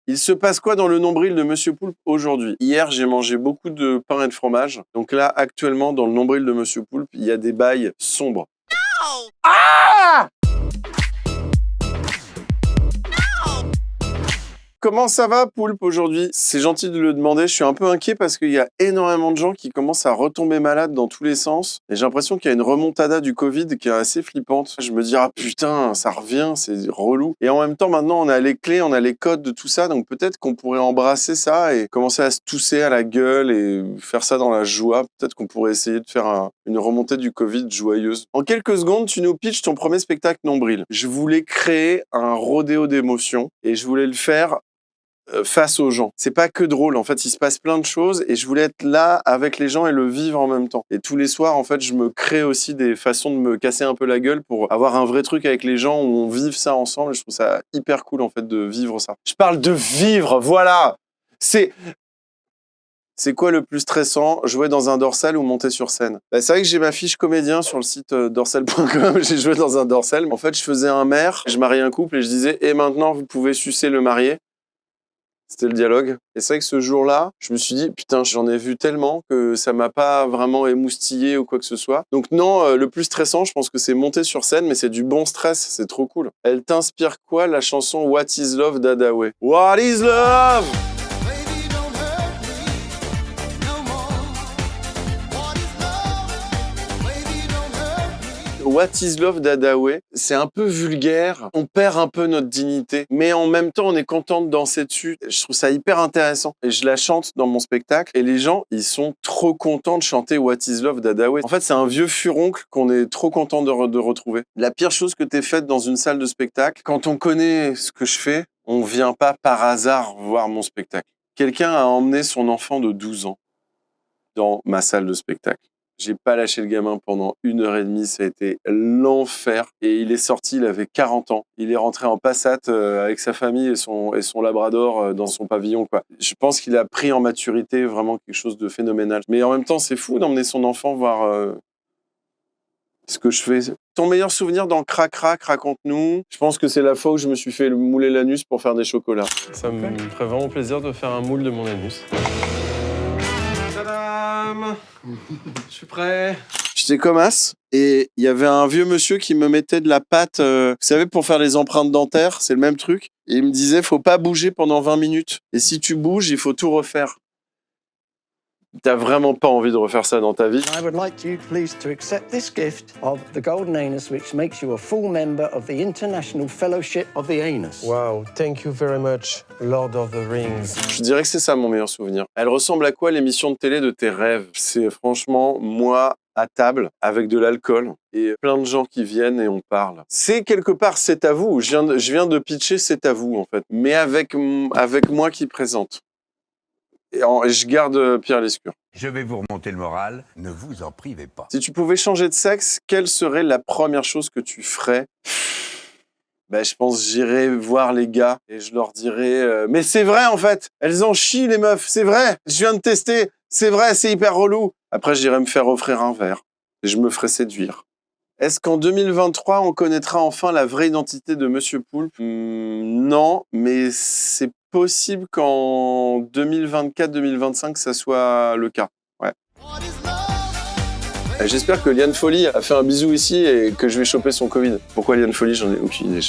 Il se passe quoi dans le nombril de Monsieur Poulpe aujourd'hui? Hier, j'ai mangé beaucoup de pain et de fromage. Donc là, actuellement, dans le nombril de Monsieur Poulpe, il y a des bails sombres. No! Ah! Comment ça va, Poulpe, aujourd'hui? C'est gentil de le demander. Je suis un peu inquiet parce qu'il y a énormément de gens qui commencent à retomber malades dans tous les sens. Et j'ai l'impression qu'il y a une remontada du Covid qui est assez flippante. Je me dis, ah putain, ça revient, c'est relou. Et en même temps, maintenant, on a les clés, on a les codes de tout ça. Donc peut-être qu'on pourrait embrasser ça et commencer à se tousser à la gueule et faire ça dans la joie. Peut-être qu'on pourrait essayer de faire une remontée du Covid joyeuse. En quelques secondes, tu nous pitches ton premier spectacle nombril. Je voulais créer un rodéo d'émotions et je voulais le faire face aux gens. C'est pas que drôle, en fait, il se passe plein de choses et je voulais être là avec les gens et le vivre en même temps. Et tous les soirs, en fait, je me crée aussi des façons de me casser un peu la gueule pour avoir un vrai truc avec les gens où on vive ça ensemble. Et je trouve ça hyper cool, en fait, de vivre ça. Je parle de vivre, voilà! C'est quoi le plus stressant, jouer dans un dorsal ou monter sur scène? C'est vrai que j'ai ma fiche comédien sur le site dorsal.com, j'ai joué dans un dorsal. En fait, je faisais un maire, je mariais un couple et je disais « Et maintenant, vous pouvez sucer le marié ». C'était le dialogue. Et c'est vrai que ce jour-là, je me suis dit, putain, j'en ai vu tellement que ça m'a pas vraiment émoustillé ou quoi que ce soit. Donc non, le plus stressant, je pense que c'est monter sur scène, mais c'est du bon stress, c'est trop cool. Elle t'inspire quoi, la chanson What is Love d'Adaway? What is Love? What is Love d'Adaway, c'est un peu vulgaire, on perd un peu notre dignité, mais en même temps on est content de danser dessus. Je trouve ça hyper intéressant et je la chante dans mon spectacle et les gens ils sont trop contents de chanter What is Love d'Adaway. En fait c'est un vieux furoncle qu'on est trop content de retrouver. La pire chose que t'aies faite dans une salle de spectacle, quand on connaît ce que je fais, on vient pas par hasard voir mon spectacle. Quelqu'un a emmené son enfant de 12 ans dans ma salle de spectacle. J'ai pas lâché le gamin pendant 1h30, ça a été l'enfer. Et il est sorti, il avait 40 ans. Il est rentré en Passat avec sa famille et son labrador dans son pavillon, quoi. Je pense qu'il a pris en maturité vraiment quelque chose de phénoménal. Mais en même temps, c'est fou d'emmener son enfant voir ce que je fais. Ton meilleur souvenir dans Crac Crac, raconte-nous. Je pense que c'est la fois où je me suis fait mouler l'anus pour faire des chocolats. Ça me ferait vraiment plaisir de faire un moule de mon anus. Tadam! Je suis prêt. J'étais comme as et il y avait un vieux monsieur qui me mettait de la pâte, vous savez, pour faire les empreintes dentaires, c'est le même truc. Et il me disait, faut pas bouger pendant 20 minutes. Et si tu bouges, il faut tout refaire. T'as vraiment pas envie de refaire ça dans ta vie? I would like you, please, to accept this gift of the Golden Anus, which makes you a full member of the International Fellowship of the Anus. Wow, thank you very much, Lord of the Rings. Je dirais que c'est ça mon meilleur souvenir. Elle ressemble à quoi l'émission de télé de tes rêves? C'est franchement moi à table avec de l'alcool et plein de gens qui viennent et on parle. C'est quelque part C'est à vous. Je viens de pitcher C'est à vous en fait, mais avec moi qui présente. Et je garde Pierre Lescure. Je vais vous remonter le moral, ne vous en privez pas. Si tu pouvais changer de sexe, quelle serait la première chose que tu ferais? Je pense que j'irais voir les gars et je leur dirais mais c'est vrai en fait, elles en chient les meufs, c'est vrai, je viens de tester, c'est vrai, c'est hyper relou. Après j'irais me faire offrir un verre et je me ferais séduire. Est-ce qu'en 2023 on connaîtra enfin la vraie identité de Monsieur Poulpe? Non, mais c'est possible qu'en 2024-2025 ça soit le cas. Ouais. J'espère que Liane Folly a fait un bisou ici et que je vais choper son Covid. Pourquoi Liane Folly, j'en ai aucune idée.